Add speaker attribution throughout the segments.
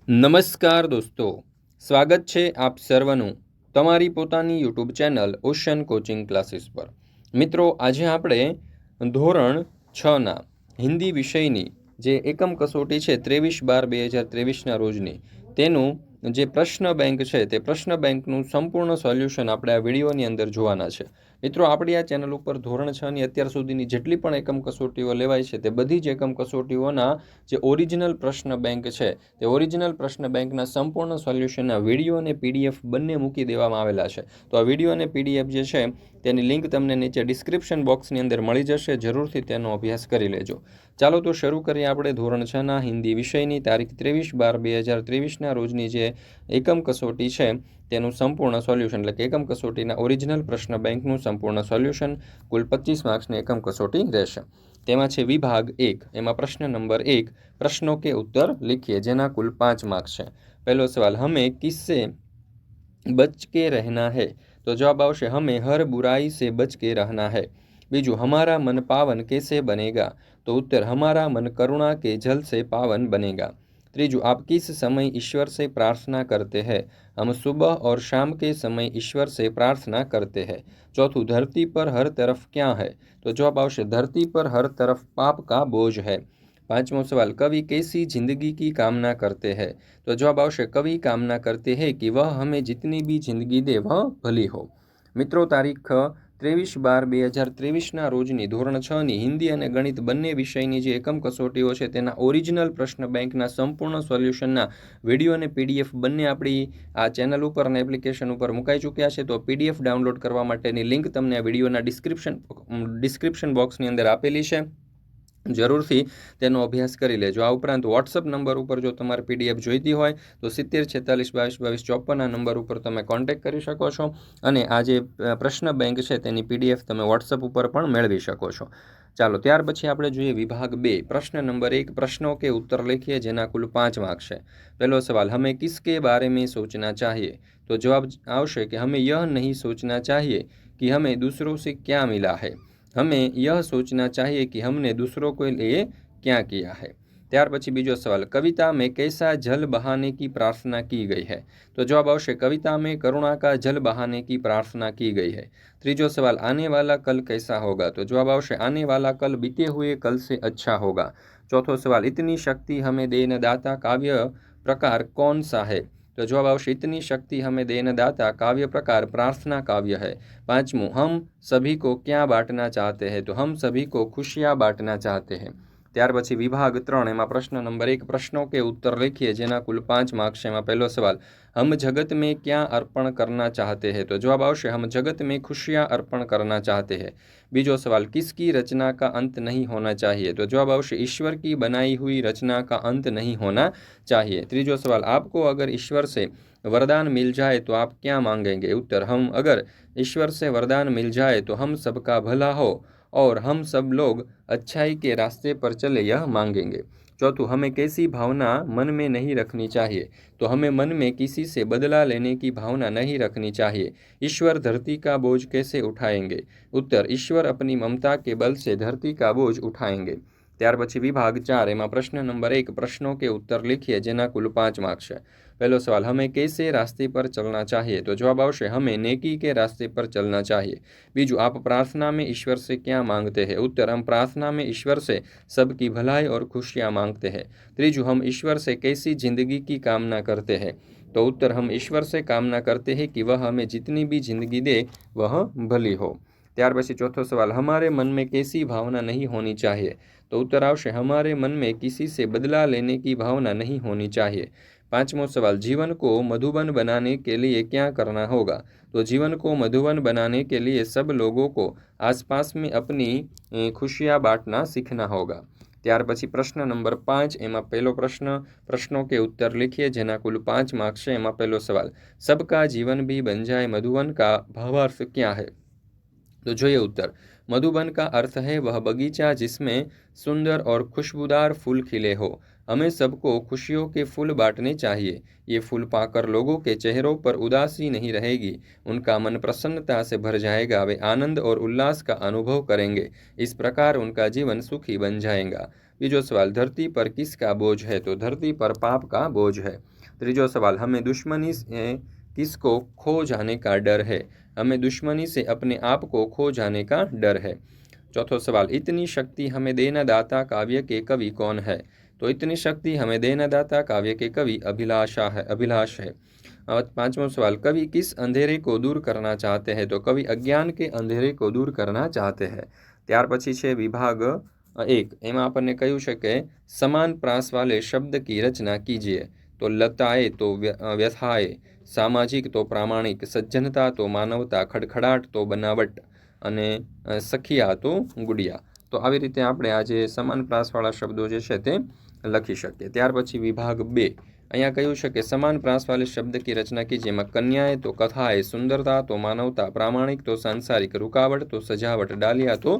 Speaker 1: નમસ્કાર દોસ્તો, સ્વાગત છે આપ સર્વનું તમારી પોતાની YouTube channel ocean coaching classes પર. મિત્રો, આજે આપણે ધોરણ 6ના હિન્દી વિષયની જે એકમ કસોટી છે 23/12/2023ના રોજની, તેનું જે પ્રશ્ન બેંક છે તે પ્રશ્ન બેંકનું સંપૂર્ણ સોલ્યુશન આપણે આ વિડીયોની અંદર જોવાના છે. મિત્રો, આપણી આ ચેનલ ઉપર ધોરણ 6ની અત્યાર સુધીની જેટલી પણ એકમ કસોટીઓ લેવાય છે તે બધી જ એકમ કસોટીઓના જે ઓરિજિનલ પ્રશ્ન બેંક છે તે ઓરિજિનલ પ્રશ્ન બેંકના સંપૂર્ણ સોલ્યુશનના વિડીયો અને પીડીએફ બંને મૂકી દેવામાં આવેલા છે. તો આ વિડીયો અને પીડીએફ જે છે તેની લિંક તમને નીચે ડિસ્ક્રિપ્શન બોક્સની અંદર મળી જશે. જરૂરથી તેનો અભ્યાસ કરી લેજો. ચાલો તો શરૂ કરીએ આપણે ધોરણ 6ના હિન્દી વિષયની તારીખ 23/12/2023ના રોજની જે એકમ કસોટી છે તેનું સંપૂર્ણ સોલ્યુશન, એટલે કે એકમ કસોટીના ઓરિજિનલ પ્રશ્ન બેંકનું સંપૂર્ણ સોલ્યુશન. કુલ 25 માર્ક્સની એકમ કસોટી રહેશે. તેમાં છે વિભાગ 1, એમાં પ્રશ્ન નંબર 1, प्रश्नों के उत्तर लिखिए, જેના કુલ 5 માર્ક્સ છે. પહેલો સવાલ, हमें किससे बच के रहना है? तो जवाब आवशे हमें हर बुराई से बच के रहना है. बीजू, हमारा मन पावन कैसे बनेगा? तो उत्तर, हमारा मन करुणा के जल से पावन बनेगा. त्रीजू, आप किस समय ईश्वर से प्रार्थना करते हैं? हम सुबह और शाम के समय ईश्वर से प्रार्थना करते हैं. चौथू, धरती पर हर तरफ क्या है? तो जवाब आवशे धरती पर हर तरफ पाप का बोझ है. पांचमो सवाल, कवि कैसी जिंदगी की कामना करते हैं? तो जवाब आवशे कवि कामना करते हैं कि वह हमें जितनी भी जिंदगी दे वह भली हो. મિત્રો, તારીખ 23/12/2023ના રોજની ધોરણ 6ની હિન્દી અને ગણિત બંને વિષયની જે એકમ કસોટીઓ છે તેના ઓરિજિનલ પ્રશ્ન બેંકના સંપૂર્ણ સોલ્યુશનના વિડીયો અને પીડીએફ બંને આપણી આ ચેનલ ઉપર અને એપ્લિકેશન ઉપર મુકાઈ ચૂક્યા છે. તો પીડીએફ ડાઉનલોડ કરવા માટેની લિંક તમને આ વિડીયોના ડિસ્ક્રિપ્શન બોક્સની અંદર આપેલી છે. જરૂરથી તેનો અભ્યાસ કરી લેજો. આ ઉપરાંત વોટ્સઅપ નંબર ઉપર જો તમારે પીડીએફ જોઈતી હોય તો 7046222254 આ નંબર ઉપર તમે કોન્ટેક્ટ કરી શકો છો અને આ જે પ્રશ્ન બેંક છે તેની પીડીએફ તમે વોટ્સઅપ ઉપર પણ મેળવી શકો છો. ચાલો, ત્યાર પછી આપણે જોઈએ વિભાગ 2, પ્રશ્ન નંબર 1, પ્રશ્નો કે उत्तर लिखिए, જેના કુલ 5 માર્ક્સ છે. પહેલો સવાલ, हमें किसके बारे में सोचना चाहिए? तो जवाब आवशे कि हमें यह नहीं सोचना चाहिए कि हमें दूसरों से क्या मिला है. हमें यह सोचना चाहिए कि हमने दूसरों के लिए क्या किया है. ત્યાર પછી બીજો સવાલ, कविता में कैसा जल बहाने की प्रार्थना की गई है? तो जवाब आवशे कविता में करुणा का जल बहाने की प्रार्थना की गई है. ત્રીજો સવાल, आने वाला कल कैसा होगा? तो जवाब आवशे आने वाला कल बीते हुए कल से अच्छा होगा. चौथो सवाल, इतनी शक्ति हमें देन दाता काव्य प्रकार कौन सा है? तो जवाब आवशे इतनी शक्ति हमें देन दाता काव्य प्रकार प्रार्थना काव्य है. पांचमू, हम सभी को क्या बांटना चाहते हैं? तो हम सभी को खुशियाँ बांटना चाहते हैं. ત્યાર પછી વિભાગ 3, એમાં પ્રશ્ન નંબર 1, પ્રશ્નો કે उत्तर लिखिए, જેના કુલ 5 માર્ક્સ છે. એમાં પહેલો સવાલ, हम जगत में क्या अर्पण करना चाहते हैं? तो जवाब आवशे हम जगत में खुशियाँ अर्पण करना चाहते हैं. बीजो सवाल, किसकी रचना का अंत नहीं होना चाहिए? तो जवाब आवशे ईश्वर की बनाई हुई रचना का अंत नहीं होना चाहिए. ત્રીજો सवाल, आपको अगर ईश्वर से वरदान मिल जाए तो आप क्या मांगेंगे? उत्तर, हम अगर ईश्वर से वरदान मिल जाए तो हम सबका भला हो और हम सब लोग अच्छाई के रास्ते पर चले, यह मांगेंगे. चौथू, हमें कैसी भावना मन में नहीं रखनी चाहिए? तो हमें मन में किसी से बदला लेने की भावना नहीं रखनी चाहिए. ईश्वर धरती का बोझ कैसे उठाएंगे? उत्तर, ईश्वर अपनी ममता के बल से धरती का बोझ उठाएंगे. ત્યાર પછી વિભાગ 4, એમાં પ્રશ્ન નંબર 1, પ્રશ્નો કે उत्तर लिखिए, જેના કુલ 5 માર્ક્સ છે. पहलो सवाल, हमें कैसे रास्ते पर चलना चाहिए? तो जवाब आवशे हमें नेकी के रास्ते पर चलना चाहिए. बीजू, आप प्रार्थना में ईश्वर से क्या मांगते हैं? उत्तर, हम प्रार्थना में ईश्वर से सबकी भलाई और खुशियाँ मांगते हैं. त्रीजू, हम ईश्वर से कैसी जिंदगी की कामना करते हैं? तो उत्तर, हम ईश्वर से कामना करते हैं कि वह हमें जितनी भी जिंदगी दे वह भली हो. ત્યાર પછી ચોથો સવાલ, हमारे मन में कैसी भावना नहीं होनी चाहिए? तो उत्तर आवशे हमारे मन में किसी से बदला लेने की भावना नहीं होनी चाहिए. पांचमो सवाल, जीवन को मधुबन बनाने के लिए क्या करना होगा? तो जीवन को मधुबन बनाने के लिए सब लोगों को आसपास में अपनी खुशियाँ बांटना सीखना होगा. ત્યાર પછી પ્રશ્ન નંબર 5, એમાં પહેલો પ્રશ્ન, પ્રશ્નો કે उत्तर लिखिए, જેના કુલ 5 માર્ક્સ છે. એમાં પહેલો સવાલ, सबका जीवन भी बन जाए मधुबन का भावार्थ क्या है? तो જોઈએ उत्तर, मधुबन का अर्थ है वह बगीचा जिसमें सुंदर और खुशबूदार फूल खिले हो. हमें सबको खुशियों के फूल बांटने चाहिए. ये फूल पाकर लोगों के चेहरों पर उदासी नहीं रहेगी, उनका मन प्रसन्नता से भर जाएगा, वे आनंद और उल्लास का अनुभव करेंगे. इस प्रकार उनका जीवन सुखी बन जाएगा. बीजो सवाल, धरती पर किसका बोझ है? तो धरती पर पाप का बोझ है। तीजो सवाल, हमें दुश्मनी से किसको खो जाने का डर है? हमें दुश्मनी से अपने आप को खो जाने का डर है। चौथो सवाल, इतनी शक्ति हमें देना दाता काव्य के कवि कौन है? तो इतनी शक्ति हमें देना दाता काव्य के कवि अभिलाष है। और पांचवा सवाल, कवि किस अंधेरे को दूर करना चाहते हैं? तो कवि अज्ञान के अंधेरे को दूर करना चाहते हैं। ત્યાર પછી છે વિભાગ 1, એમાં આપણને કહ્યું છે કે સમાન પ્રાસ વાલે શબ્દ की रचना कीजिए। तो लताए तो व्यथाए, सामाजिक तो प्रामाणिक, सज्जनता तो मानवता, खड़खड़ाट तो बनावट અને સખિયા તો ગુડિયા। તો આવી રીતે આપણે આ જે સમાન પ્રાસવાળા શબ્દો જે છે તે લખી શકીએ। ત્યાર પછી વિભાગ 2, અહીંયા કહ્યું છે કે સમાન પ્રાસવાले શબ્દ की रचना कीजिए। એમાં કન્યાએ તો કથાએ, સુંદરતા તો માનવતા, પ્રામાણિક તો સાંસારિક, રૂકાવટ તો સજાવટ, ડાલિયા તો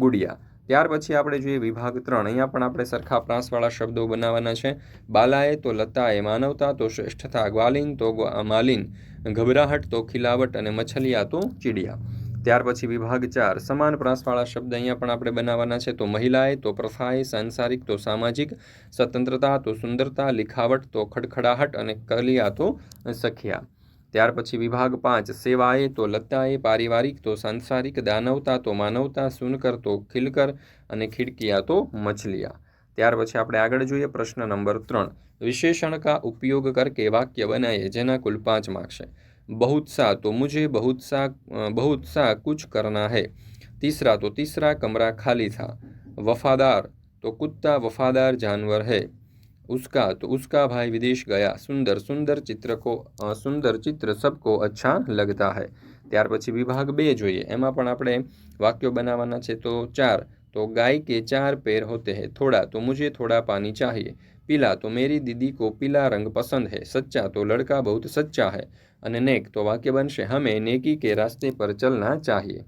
Speaker 1: ગુડિયા। ત્યાર પછી આપણે જોઈએ વિભાગ 3, અહીંયા પણ આપણે સરખા પ્રાસવાળા શબ્દો બનાવવાના છે। બાલાએ તો લતાએ, માનવતા તો શ્રેષ્ઠતા, ગ્વાલિન તો માલિન, ઘબરાહટ તો ખિલાવટ અને મછલિયા તો ચીડિયા। ત્યાર પછી વિભાગ 4, સમાન પ્રાસવાળા શબ્દ અહીંયા પણ આપણે બનાવવાના છે। તો મહિલાએ તો પ્રથાએ, સાંસારિક તો સામાજિક, સ્વતંત્રતા તો સુંદરતા, लिखावट तो खड़खड़ाहट અને કલિયા તો સખિયા। ત્યાર પછી વિભાગ 5, સેવાએ તો લતાએ, પારિવારિક તો सांसारिक, દાનવતા તો માનવતા, સુનકર તો ખિલકર અને ખિડકિયા તો મછલિયા। ત્યાર પછી આપણે આગળ જોઈએ પ્રશ્ન નંબર 3, विशेषण का उपयोग करके वाक्य बनाइए, જેના કુલ 5 માર્ક્સ છે। बहुत सा तो मुझे बहुत सा कुछ करना है। तीसरा तो तीसरा कमरा खाली था। वफादार तो कुत्ता वफादार जानवर है। उसका तो उसका भाई विदेश गया। सुंदर सुंदर चित्र सबको अच्छा लगता है। ત્યાર પછી વિભાગ 2 જોઈએ, એમાં પણ આપણે વાક્યો બનાવવાના છે। તો 4, तो गाय के 4 पैर होते हैं। थोड़ा तो मुझे थोड़ा पानी चाहिए। पीला तो मेरी दीदी को पीला रंग पसंद है। सच्चा तो लड़का बहुत सच्चा है। અને નેક તો વાક્ય બનશે, हमें नेकी के रास्ते पर चलना चाहिए।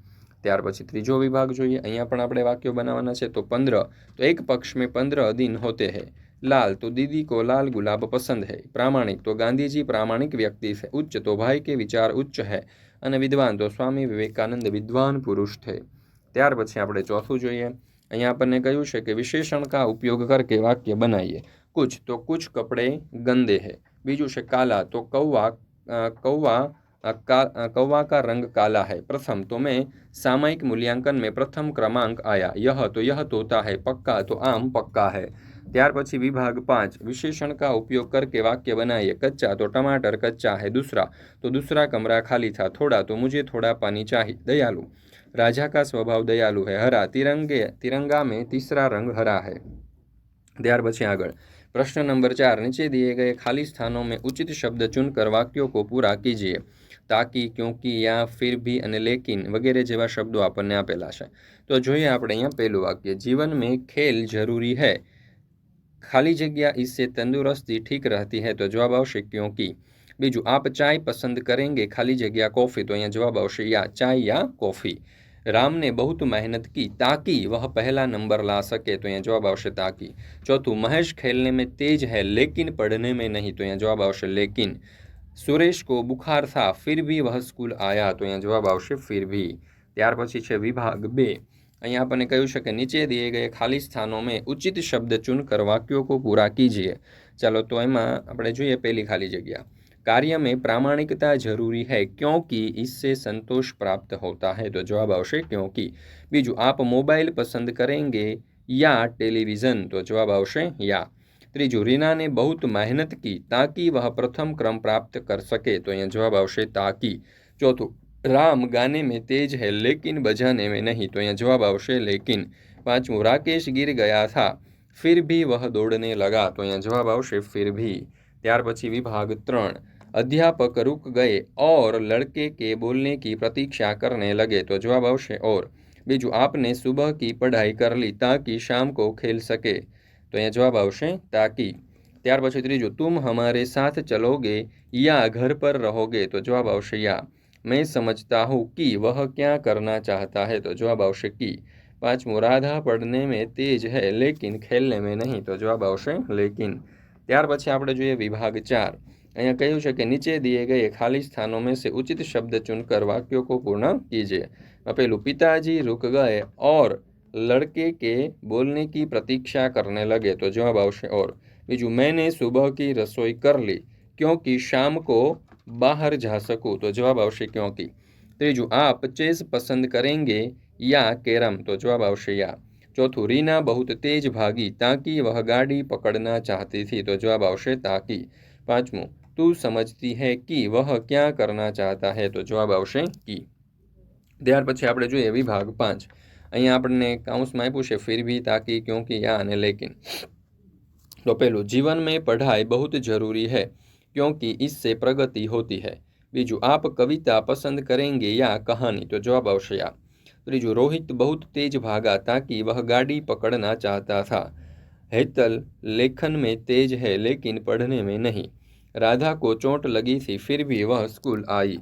Speaker 1: ત્યાર પછી ત્રીજો વિભાગ જોઈએ, અહીંયા પણ આપણે વાક્યો બનાવવાના છે। તો 15, तो एक पक्ष में 15 दिन होते हैं। लाल तो दीदी को लाल गुलाब पसंद है। प्रामाणिक तो गांधी जी प्रामाणिक व्यक्ति है। उच्च तो भाई के विचार उच्च है। અને વિદ્વાન તો સ્વામી વિવેકાનંદ વિદ્વાન પુરુષ थे। ત્યાર પછી આપણે ચોથું જોઈએ, અહીંયા આપણને કહ્યું છે કે વિશેષણ का उपयोग करके वाक्य बनाइए। कुछ तो कुछ कपड़े गंदे हैं। બીજું છે काला तो कौवा का रंग काला है। प्रथम तो मैं सामयिक मूल्यांकन में प्रथम क्रमांक आया। यह तोता है। पक्का तो आम पक्का है। ત્યાર પછી વિભાગ 5, विशेषण का उपयोग करके वाक्य बनाइए। कच्चा तो टमाटर कच्चा है। दूसरा तो दूसरा कमरा खाली था। थोड़ा तो मुझे थोड़ा पानी चाहिए। दयालु, राजा का स्वभाव दयालु है। हरा तिरंगा में तीसरा रंग हरा है। ત્યાર પછી આગળ प्रश्न नंबर 4, नीचे दिए गए खाली स्थानों में उचित शब्द चुनकर वाक्यों को पूरा कीजिए। ताकि, क्योंकि, या, फिर भी અને લેકિન વગેરે જેવા શબ્દો આપણને આપેલા છે। તો જોઈએ આપણે અહીંયા પહેલું વાક્ય, जीवन में खेल जरूरी है। खाली जगह इससे तंदुरुस्ती ठीक रहती है। तो जवाब आवश्य क्योंकि। बीजू, आप चाय पसंद करेंगे खाली जगह कॉफ़ी। तो यहाँ जवाब आवश्य या चाय या कॉफ़ी। राम ने बहुत मेहनत की ताकि वह पहला नंबर ला सके। तो यहाँ जवाब आवश्य ताकि। चौथुं, महेश खेलने में तेज है लेकिन पढ़ने में नहीं। तो यहाँ जवाब आवश्य लेकिन। सुरेश को बुखार था फिर भी वह स्कूल आया। तो यहाँ जवाब आवश्य फिर भी। ત્યાર પછી છે વિભાગ 2, અહીંયા આપણને કહ્યું છે કે નીચે दिए गए खाली स्थानों में उचित शब्द चुनकर वाक्यों को पूरा कीजिए। ચાલો તો એમાં આપણે જોઈએ પહેલી ખાલી જગ્યા, कार्य में प्रामाणिकता जरूरी है क्योंकि इससे संतोष प्राप्त होता है। तो जवाब आवश्य क्योंकि। बीजू, आप मोबाइल पसंद करेंगे या टेलीविज़न। तो जवाब आवश्य या। ત્રીજું, रीना ने बहुत मेहनत की ताकि वह प्रथम क्रम प्राप्त कर सके। तो यहाँ जवाब आवश्य ताकि। चौथुं, राम गाने में तेज है लेकिन बजाने में नहीं। तो यहाँ जवाब आवश्य लेकिन। पांचवुं, राकेश गिर गया था फिर भी वह दौड़ने लगा। तो यहाँ जवाब आवश्य फिर भी। ત્યાર પછી વિભાગ 3, अध्यापक रुक गए और लड़के के बोलने की प्रतीक्षा करने लगे। तो जवाब आवश्य और। बीजू, आपने सुबह की पढ़ाई कर ली ताकि शाम को खेल सके। तो यहाँ जवाब आवश्य ताकि। ત્યાર પછી ત્રીજું, तुम हमारे साथ चलोगे या घर पर रहोगे। तो जवाब आवश्य या। मैं समझता हूँ कि वह क्या करना चाहता है। तो जवाब आवश्य की। पांचवुं, राधा पढ़ने में तेज है लेकिन खेलने में नहीं। तो जवाब आवश्य लेकिन। ત્યાર પછી આપણે જોઈએ વિભાગ 4, અહીંયા કહ્યું છે કે નીચે दिए गए खाली स्थानों में से उचित शब्द चुनकर वाक्यों को पूर्ण कीजिए। પહેલું, पिताजी रुक गए और लड़के के बोलने की प्रतीक्षा करने लगे, तो जवाब आवशे और। बीजू, मैंने सुबह की रसोई कर ली क्योंकि शाम को बाहर जा सकूँ, तो जवाब आवशे क्योंकि। त्रीजू, आप चेस पसंद करेंगे या कैरम, तो जवाब आवशे या। चौथું, रीना बहुत तेज भागी ताकि वह गाड़ी पकड़ना चाहती थी, तो जवाब आवशे ताकि। પાંચમું, तू समझती है कि वह क्या करना चाहता है, तो जवाब आवशे की। ત્યાર પછી આપણે જોઈએ વિભાગ 5। અહીંયા આપણને કાઉન્સમાં આપ્યું છે फिर भी, ताकि, क्योंकि, या અને लेकिन। तो पहलू, जीवन में पढ़ाई बहुत जरूरी है क्योंकि इससे प्रगति होती है। बीजू, आप कविता पसंद करेंगे या कहानी, तो जवाब आवशे या। त्रीजू, रोहित बहुत तेज भागा ताकि वह गाड़ी पकड़ना चाहता था। हेतल लेखन में तेज है लेकिन पढ़ने में नहीं। राधा को चोट लगी थी फिर भी वह स्कूल आई।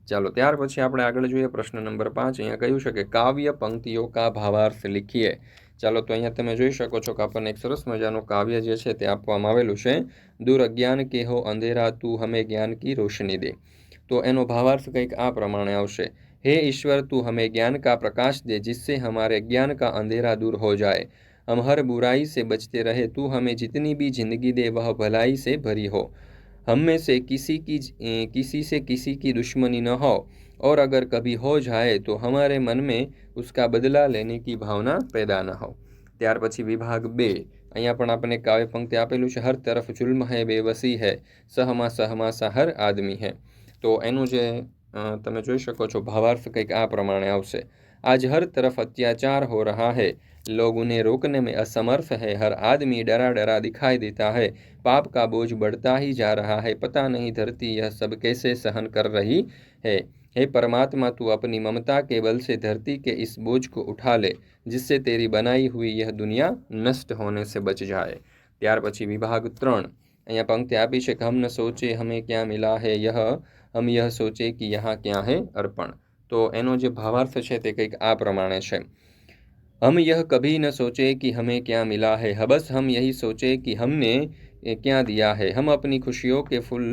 Speaker 1: ચાલો ત્યાર પછી આપણે આગળ જોઈએ પ્રશ્ન નંબર 5। અહીંયા કહ્યું છે કે કાવ્ય પંક્તિઓ કા ભાવાર્થ लिखिए। ચાલો તો અહીંયા તમે જોઈ શકો છો કે આપણને એક સરસ મજાનું કાવ્ય જે છે તે આપવામાં આવેલું છે। दूर अज्ञान के हो अंधेरा तू हमें ज्ञान की रोशनी दे। तो એનો ભાવાર્થ કંઈક આ પ્રમાણે આવશે। हे ईश्वर तू हमें ज्ञान का प्रकाश दे जिससे हमारे ज्ञान का अंधेरा दूर हो जाए, हम हर बुराई से बचते रहे, तू हमें जितनी भी जिंदगी दे वह भलाई से भरी हो, हम में से किसी से किसी की दुश्मनी न हो, और अगर कभी हो जाए तो हमारे मन में उसका बदला लेने की भावना पैदा न हो। ત્યાર પછી વિભાગ 2। અહીંયા પણ આપણને કાવ્ય પંક્તિ આપેલું છે। हर तरफ जुल्म है बेबसी है, सहमा सहमा सा हर आदमी है। તો એનું જે તમે જોઈ શકો છો ભાવાર્થ કંઈક આ પ્રમાણે આવશે। आज हर तरफ अत्याचार हो रहा है, लोग उन्हें रोकने में असमर्थ है, हर आदमी डरा डरा दिखाई देता है, पाप का बोझ बढ़ता ही जा रहा है, पता नहीं धरती यह सब कैसे सहन कर रही है। हे परमात्मा तू अपनी ममता के बल से धरती के इस बोझ को उठा ले जिससे तेरी बनाई हुई यह दुनिया नष्ट होने से बच जाए। ત્યાર પછી વિભાગ 3। અહીંયા પંક્તિ આપી છે કે हम न सोचे हमें क्या मिला है यह, हम यह सोचे कि यहाँ क्या है अर्पण। तो એનો જે ભાવાર્થ છે તે કંઈક આ પ્રમાણે છે। हम यह कभी न सोचे कि हमें क्या मिला है, बस हम यही सोचे कि हमने क्या दिया है, हम अपनी खुशियों के फूल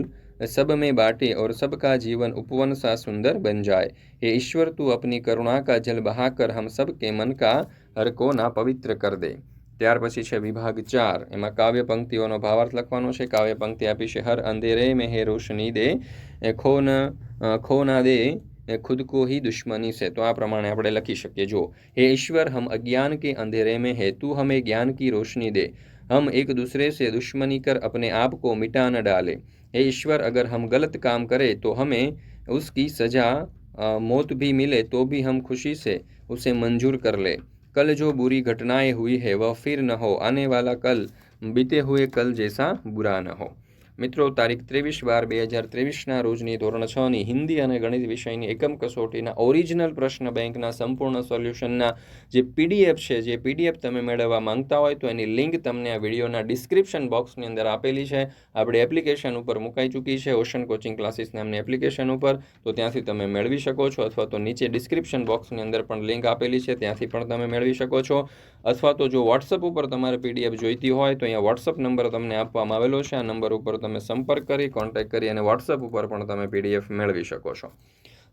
Speaker 1: सब में बांटे और सबका जीवन उपवन सा सुंदर बन जाए। हे ईश्वर तू अपनी करुणा का जल बहाकर हम सब के मन का हर कोना पवित्र कर दे। ત્યાર પછી છે વિભાગ 4। એમાં કાવ્ય પંક્તિઓનો ભાવાર્થ લખવાનો છે। કાવ્ય પંક્તિ આપી છે हर अंधेरे में है रोशनी दे, खो ना दे खुद को ही दुश्मनी से। तो आ प्रमाणे આપણે લખી શકીએ। જો, हे ईश्वर हम अज्ञान के अंधेरे में है, तू हमें ज्ञान की रोशनी दे, हम एक दूसरे से दुश्मनी कर अपने आप को मिटा न डाले। हे ईश्वर अगर हम गलत काम करें तो हमें उसकी सज़ा मौत भी मिले तो भी हम खुशी से उसे मंजूर कर ले। कल जो बुरी घटनाएं हुई है वह फिर न हो, आने वाला कल बीते हुए कल जैसा बुरा न हो। મિત્રો, તારીખ 23/12/2023ના રોજની ધોરણ 6ની હિન્દી અને ગણિત વિષયની એકમ કસોટીના ઓરિજિનલ પ્રશ્ન બેંકના સંપૂર્ણ સોલ્યુશનના જે પીડીએફ છે, જે પીડીએફ તમે મેળવવા માંગતા હોય તો એની લિંક તમને આ વિડીયોના ડિસ્ક્રિપ્શન બોક્સની અંદર આપેલી છે। આપણી એપ્લિકેશન ઉપર મુકાઈ ચૂકી છે, ઓશન કોચિંગ ક્લાસીસ નામની એપ્લિકેશન ઉપર। તો ત્યાંથી તમે મેળવી શકો છો, અથવા તો નીચે ડિસ્ક્રિપ્શન બોક્સની અંદર પણ લિંક આપેલી છે, ત્યાંથી પણ તમે મેળવી શકો છો। અથવા તો જો વોટ્સઅપ ઉપર તમારે પીડીએફ જોઈતી હોય તો અહીંયા વોટ્સઅપ નંબર તમને આપવામાં આવેલો છે। આ નંબર ઉપર તમે સંપર્ક કરી, કોન્ટેક્ટ કરી અને વોટ્સઅપ ઉપર પણ તમે પીડીએફ મેળવી શકો છો।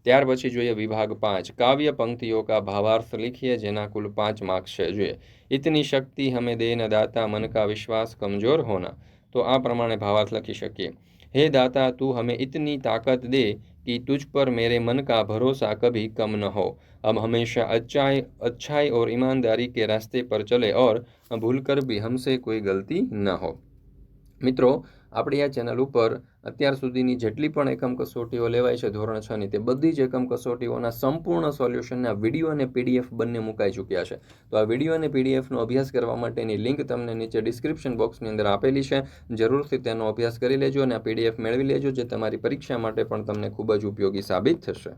Speaker 1: ત્યાર પછી જોઈએ વિભાગ 5। કાવ્ય પંક્તિઓ કા ભાવાર્થ लिखिए, જેના કુલ 5 માર્ક્સ છે। જોઈએ, इतनी शक्ति हमें दे न दाता मन का विश्वास कमजोर होना। तो આ પ્રમાણે ભાવાર્થ લખી શકીએ। हे दाता तू हमें इतनी ताकत दे कि तुझ पर मेरे मन का भरोसा कभी कम न हो, हम हमेशा अच्छाई और ईमानदारी के रास्ते पर चले और भूलकर भी हमसे कोई गलती न हो। મિત્રો, આપણી આ ચેનલ ઉપર અત્યાર સુધીની જેટલી પણ એકમ કસોટીઓ લેવાય છે ધોરણ 6ની, તે બધી જ એકમ કસોટીઓના સંપૂર્ણ સોલ્યુશનના વિડીયો અને પીડીએફ બંને મુકાઈ ચૂક્યા છે। તો આ વિડીયો અને પીડીએફનો અભ્યાસ કરવા માટેની લિંક તમને નીચે ડિસ્ક્રિપ્શન બોક્સની અંદર આપેલી છે। જરૂરથી તેનો અભ્યાસ કરી લેજો અને આ પીડીએફ મેળવી લેજો, જે તમારી પરીક્ષા માટે પણ તમને ખૂબ જ ઉપયોગી સાબિત થશે।